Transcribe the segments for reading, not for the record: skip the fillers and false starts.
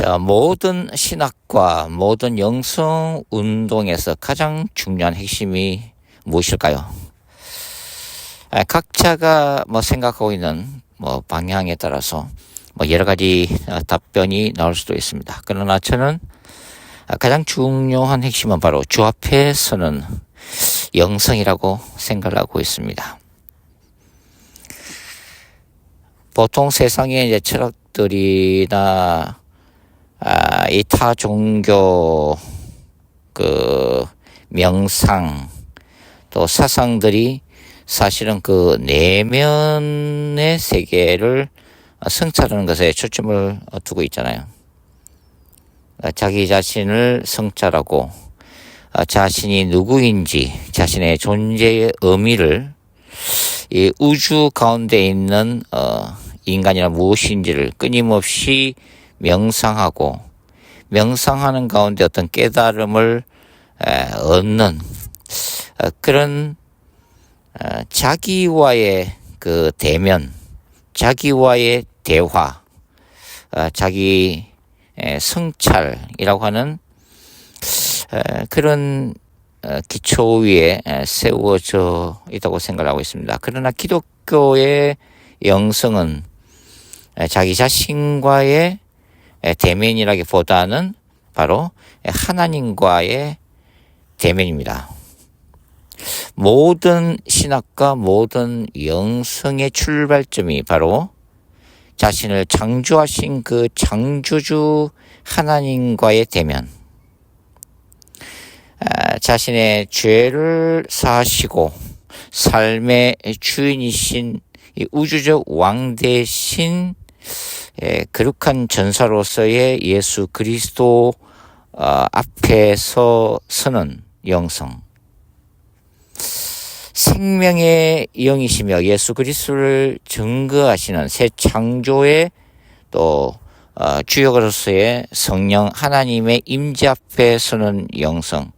자, 모든 신학과 모든 영성 운동에서 가장 중요한 핵심이 무엇일까요? 각자가 생각하고 있는 방향에 따라서 여러 가지 답변이 나올 수도 있습니다. 그러나 저는 가장 중요한 핵심은 바로 주 앞에 서는 영성이라고 생각을 하고 있습니다. 보통 세상의 이제 철학들이나 이 타 종교 명상 또 사상들이 사실은 그 내면의 세계를 성찰하는 것에 초점을 두고 있잖아요. 자기 자신을 성찰하고 자신이 누구인지 자신의 존재의 의미를 이 우주 가운데 있는 인간이란 무엇인지를 끊임없이 명상하는 가운데 어떤 깨달음을 얻는 그런 자기와의 그 대면, 자기와의 대화, 자기 성찰이라고 하는 그런 기초 위에 세워져 있다고 생각하고 있습니다. 그러나 기독교의 영성은 자기 자신과의 대면이라기보다는 바로 하나님과의 대면입니다. 모든 신학과 모든 영성의 출발점이 바로 자신을 창조하신 그 창조주 하나님과의 대면, 자신의 죄를 사하시고 삶의 주인이신 이 우주적 왕 대신 거룩한 전사로서의 예수 그리스도 앞에서 서는 영성, 생명의 영이시며 예수 그리스도를 증거하시는 새 창조의 또 주역으로서의 성령 하나님의 임재 앞에 서는 영성,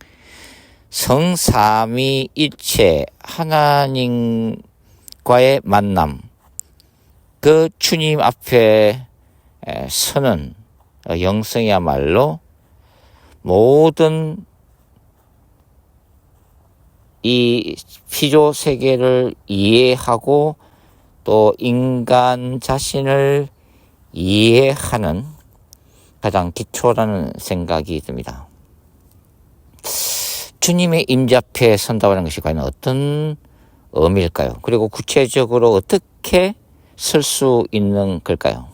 성삼위일체 하나님과의 만남, 그 주님 앞에 서는 영성이야말로 모든 이 피조 세계를 이해하고 또 인간 자신을 이해하는 가장 기초라는 생각이 듭니다. 주님의 임재 앞에 선다고 하는 것이 과연 어떤 의미일까요? 그리고 구체적으로 어떻게 설 수 있는 걸까요?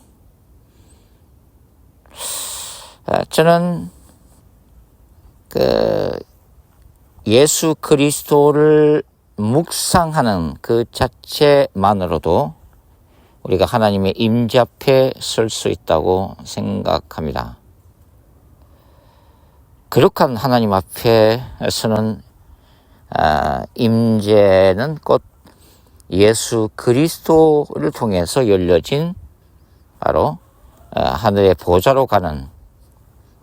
저는 예수 그리스도를 묵상하는 그 자체만으로도 우리가 하나님의 임재 앞에 설 수 있다고 생각합니다. 거룩한 하나님 앞에 서는 임재는 곧 예수 그리스도를 통해서 열려진 바로 하늘의 보좌로 가는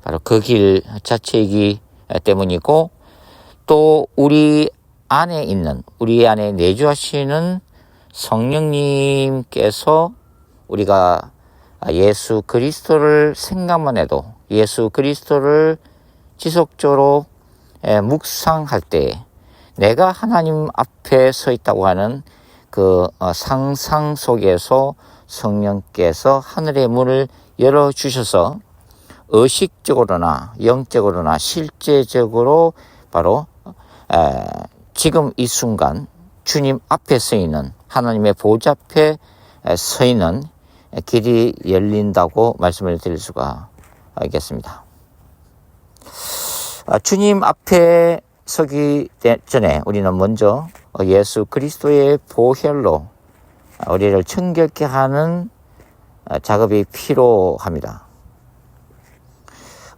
바로 그 길 자체이기 때문이고, 또 우리 안에 내주하시는 성령님께서 우리가 예수 그리스도를 생각만 해도 예수 그리스도를 지속적으로 묵상할 때 내가 하나님 앞에 서 있다고 하는 그 상상 속에서 성령께서 하늘의 문을 열어주셔서 의식적으로나 영적으로나 실제적으로 바로 지금 이 순간 주님 앞에 서 있는 하나님의 보좌 앞에 서 있는 길이 열린다고 말씀을 드릴 수가 있겠습니다. 주님 앞에 서기 전에 우리는 먼저 예수 그리스도의 보혈로 우리를 청결케 하는 작업이 필요합니다.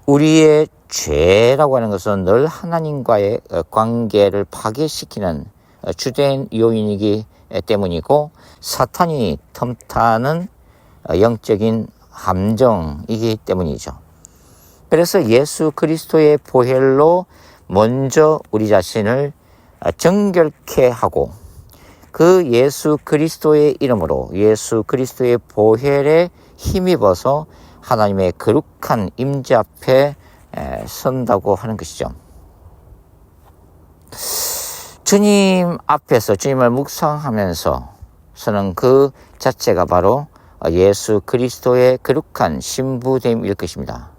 우리의 죄라고 하는 것은 늘 하나님과의 관계를 파괴시키는 주된 요인이기 때문이고, 사탄이 틈타는 영적인 함정이기 때문이죠. 그래서 예수 그리스도의 보혈로 먼저 우리 자신을 정결케 하고, 그 예수 그리스도의 이름으로 예수 그리스도의 보혈에 힘입어서 하나님의 거룩한 임재 앞에 선다고 하는 것이죠. 주님 앞에서 주님을 묵상하면서 서는 그 자체가 바로 예수 그리스도의 거룩한 신부됨일 것입니다.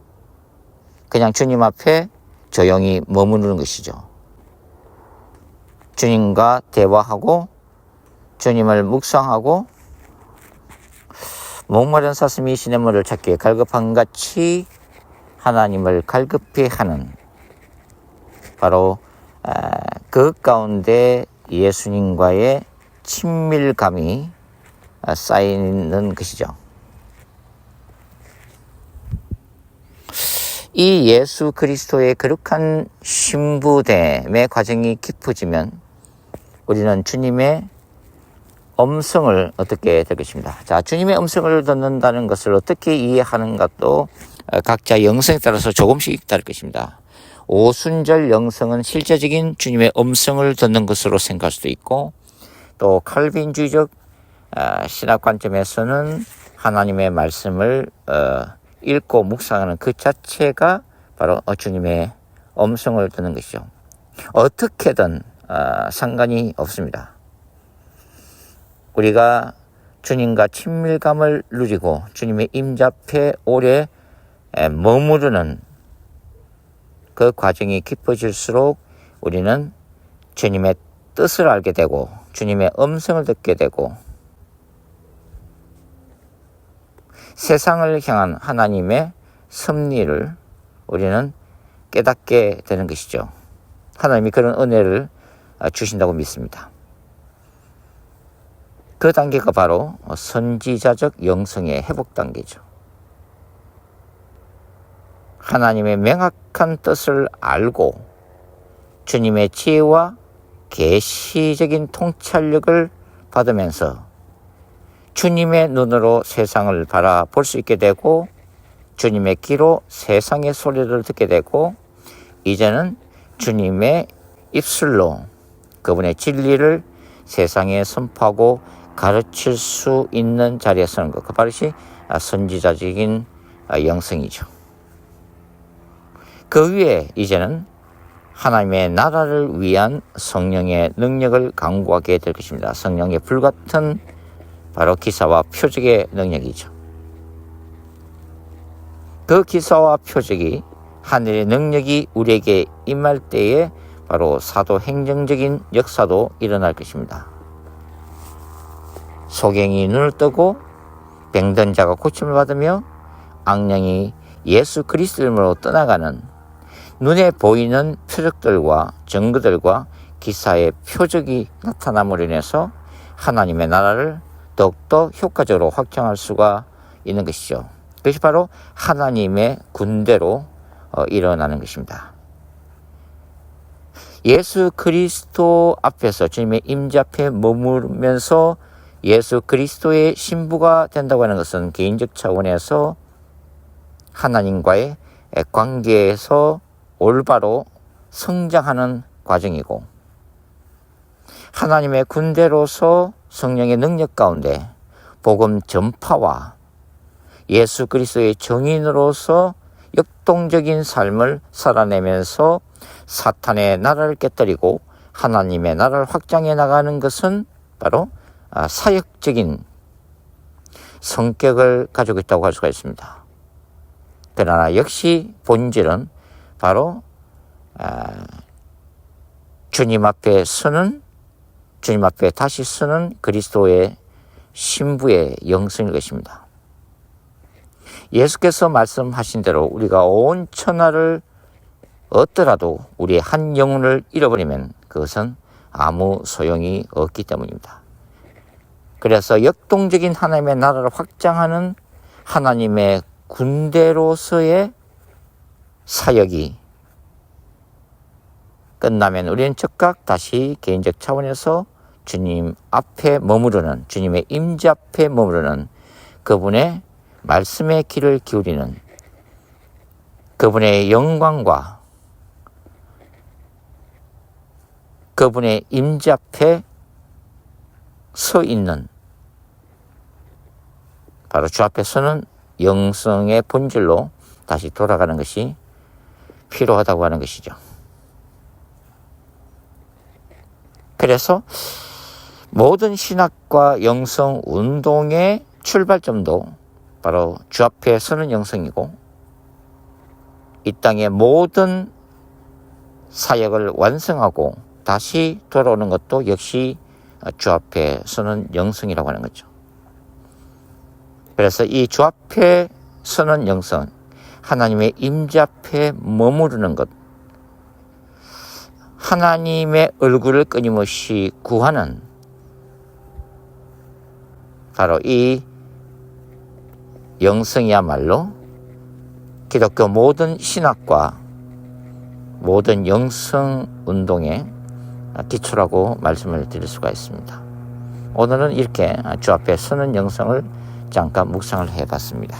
그냥 주님 앞에 조용히 머무르는 것이죠. 주님과 대화하고 주님을 묵상하고 목마른 사슴이 시냇물을 찾기에 갈급한 같이 하나님을 갈급히 하는 바로 그 가운데 예수님과의 친밀감이 쌓이는 것이죠. 이 예수 그리스도의 거룩한 신부됨의 과정이 깊어지면 우리는 주님의 음성을 얻게 될 것입니다. 자, 주님의 음성을 듣는다는 것을 어떻게 이해하는가도 각자 영성에 따라서 조금씩 다를 것입니다. 오순절 영성은 실제적인 주님의 음성을 듣는 것으로 생각할 수도 있고, 또 칼빈주의적 신학 관점에서는 하나님의 말씀을 읽고 묵상하는 그 자체가 바로 주님의 음성을 듣는 것이죠. 어떻게든 상관이 없습니다. 우리가 주님과 친밀감을 누리고 주님의 임재 앞에 오래 머무르는 그 과정이 깊어질수록 우리는 주님의 뜻을 알게 되고 주님의 음성을 듣게 되고 세상을 향한 하나님의 섭리를 우리는 깨닫게 되는 것이죠. 하나님이 그런 은혜를 주신다고 믿습니다. 그 단계가 바로 선지자적 영성의 회복 단계죠. 하나님의 명확한 뜻을 알고 주님의 지혜와 계시적인 통찰력을 받으면서 주님의 눈으로 세상을 바라볼 수 있게 되고 주님의 귀로 세상의 소리를 듣게 되고 이제는 주님의 입술로 그분의 진리를 세상에 선포하고 가르칠 수 있는 자리에 서는 것. 그것이 선지자적인 영성이죠. 그 위에 이제는 하나님의 나라를 위한 성령의 능력을 강구하게 될 것입니다. 성령의 불같은 바로 기사와 표적의 능력이죠. 그 기사와 표적이 하늘의 능력이 우리에게 임할 때에 바로 사도행정적인 역사도 일어날 것입니다. 소경이 눈을 뜨고 병든 자가 고침을 받으며 악령이 예수 그리스도 이름으로 떠나가는 눈에 보이는 표적들과 증거들과 기사의 표적이 나타남으로 인해서 하나님의 나라를 더욱더 효과적으로 확장할 수가 있는 것이죠. 그것이 바로 하나님의 군대로 일어나는 것입니다. 예수 그리스도 앞에서 주님의 임재 앞에 머무르면서 예수 그리스도의 신부가 된다고 하는 것은 개인적 차원에서 하나님과의 관계에서 올바로 성장하는 과정이고 하나님의 군대로서 성령의 능력 가운데 복음 전파와 예수 그리스도의 정인으로서 역동적인 삶을 살아내면서 사탄의 나라를 깨뜨리고 하나님의 나라를 확장해 나가는 것은 바로 사역적인 성격을 가지고 있다고 할 수가 있습니다. 그러나 역시 본질은 바로 주님 앞에 서는 주님 앞에 다시 서는 그리스도의 신부의 영성일 것입니다. 예수께서 말씀하신 대로 우리가 온 천하를 얻더라도 우리의 한 영혼을 잃어버리면 그것은 아무 소용이 없기 때문입니다. 그래서 역동적인 하나님의 나라를 확장하는 하나님의 군대로서의 사역이 끝나면 우리는 즉각 다시 개인적 차원에서 주님 앞에 머무르는 주님의 임재 앞에 머무르는 그분의 말씀의 귀를 기울이는 그분의 영광과 그분의 임재 앞에 서 있는 바로 주 앞에 서는 영성의 본질로 다시 돌아가는 것이 필요하다고 하는 것이죠. 그래서 모든 신학과 영성 운동의 출발점도 바로 주 앞에 서는 영성이고, 이 땅의 모든 사역을 완성하고 다시 돌아오는 것도 역시 주 앞에 서는 영성이라고 하는 거죠. 그래서 이 주 앞에 서는 영성, 하나님의 임재 앞에 머무르는 것, 하나님의 얼굴을 끊임없이 구하는 바로 이 영성이야말로 기독교 모든 신학과 모든 영성 운동의 기초라고 말씀을 드릴 수가 있습니다. 오늘은 이렇게 주 앞에 서는 영성을 잠깐 묵상을 해봤습니다.